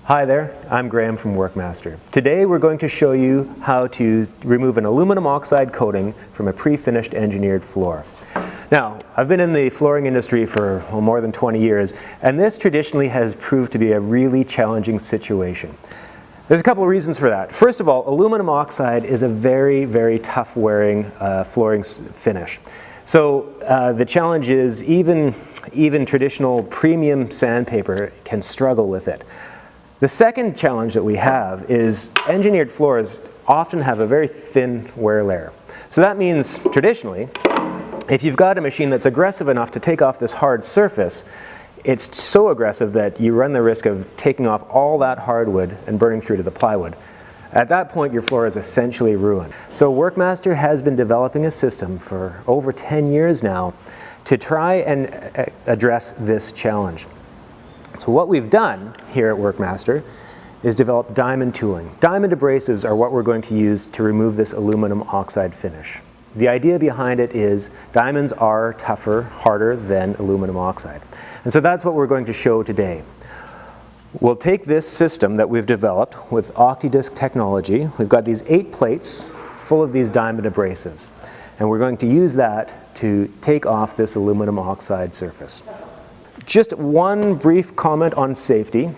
Hi there, I'm Graham from WerkMaster. Today we're going to show you how to remove an aluminum oxide coating from a pre-finished engineered floor. Now, I've been in the flooring industry for more than 20 years, and this traditionally has proved to be a really challenging situation. There's a couple of reasons for that. First of all, aluminum oxide is a very, very tough wearing flooring finish. So the challenge is even traditional premium sandpaper can struggle with it. The second challenge that we have is engineered floors often have a very thin wear layer. So that means traditionally, if you've got a machine that's aggressive enough to take off this hard surface, it's so aggressive that you run the risk of taking off all that hardwood and burning through to the plywood. At that point, your floor is essentially ruined. So WerkMaster has been developing a system for over 10 years now to try and address this challenge. So what we've done here at WerkMaster is develop diamond tooling. Diamond abrasives are what we're going to use to remove this aluminum oxide finish. The idea behind it is diamonds are tougher, harder than aluminum oxide. And so that's what we're going to show today. We'll take this system that we've developed with AquaDisc technology. We've got these 8 plates full of these diamond abrasives. And we're going to use that to take off this aluminum oxide surface. Just one brief comment on safety.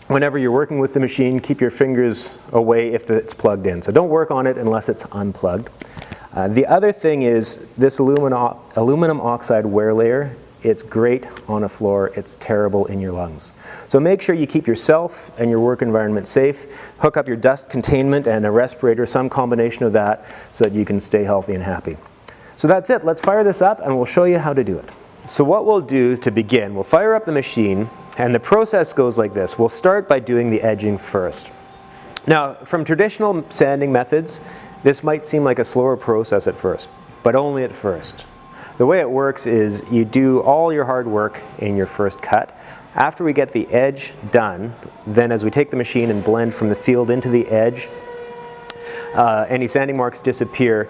Whenever you're working with the machine, keep your fingers away if it's plugged in. So don't work on it unless it's unplugged. The other thing is this aluminum oxide wear layer. It's great on a floor, it's terrible in your lungs. So make sure you keep yourself and your work environment safe. Hook up your dust containment and a respirator, some combination of that, so that you can stay healthy and happy. So that's it. Let's fire this up and we'll show you how to do it. So what we'll do to begin, we'll fire up the machine, and the process goes like this. We'll start by doing the edging first. Now, from traditional sanding methods, this might seem like a slower process at first, but only at first. The way it works is you do all your hard work in your first cut. After we get the edge done, then as we take the machine and blend from the field into the edge, any sanding marks disappear.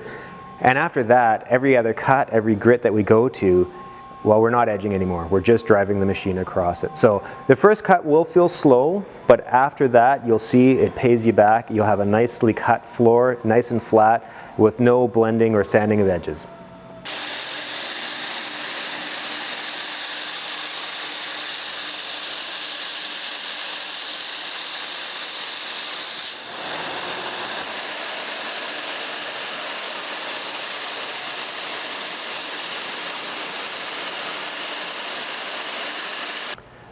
And after that, every other cut, every grit that we go to, well, we're not edging anymore. We're just driving the machine across it. So the first cut will feel slow, but after that, you'll see it pays you back. You'll have a nicely cut floor, nice and flat, with no blending or sanding of edges.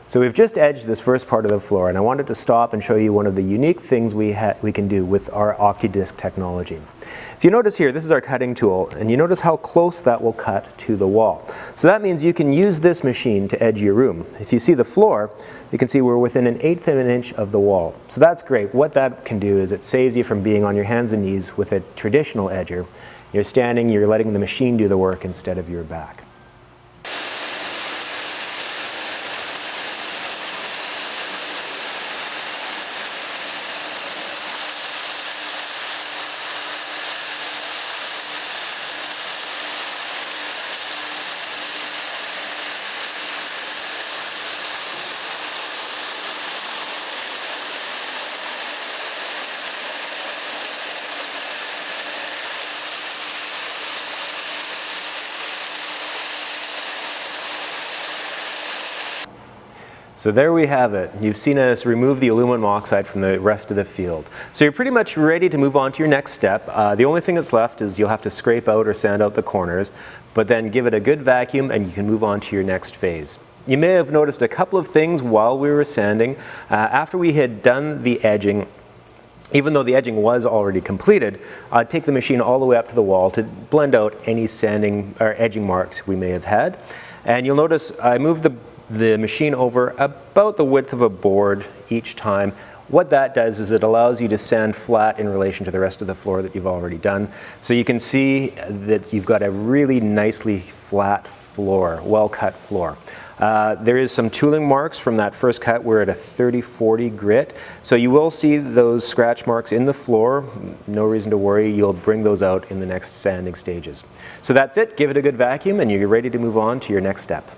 So we've just edged this first part of the floor, and I wanted to stop and show you one of the unique things we can do with our AquaDisc technology. If you notice here, this is our cutting tool, and you notice how close that will cut to the wall. So that means you can use this machine to edge your room. If you see the floor, you can see we're within 1/8 of an inch of the wall. So that's great. What that can do is it saves you from being on your hands and knees with a traditional edger. You're standing, you're letting the machine do the work instead of your back. So there we have it. You've seen us remove the aluminum oxide from the rest of the field. So you're pretty much ready to move on to your next step. The only thing that's left is you'll have to scrape out or sand out the corners, but then give it a good vacuum and you can move on to your next phase. You may have noticed a couple of things while we were sanding. After we had done the edging, even though the edging was already completed, I'd take the machine all the way up to the wall to blend out any sanding or edging marks we may have had. And you'll notice I moved the machine over about the width of a board each time. What that does is it allows you to sand flat in relation to the rest of the floor that you've already done. So you can see that you've got a really nicely flat floor, well-cut floor. There is some tooling marks from that first cut. We're at a 30-40 grit. So you will see those scratch marks in the floor. No reason to worry. You'll bring those out in the next sanding stages. So that's it. Give it a good vacuum and you're ready to move on to your next step.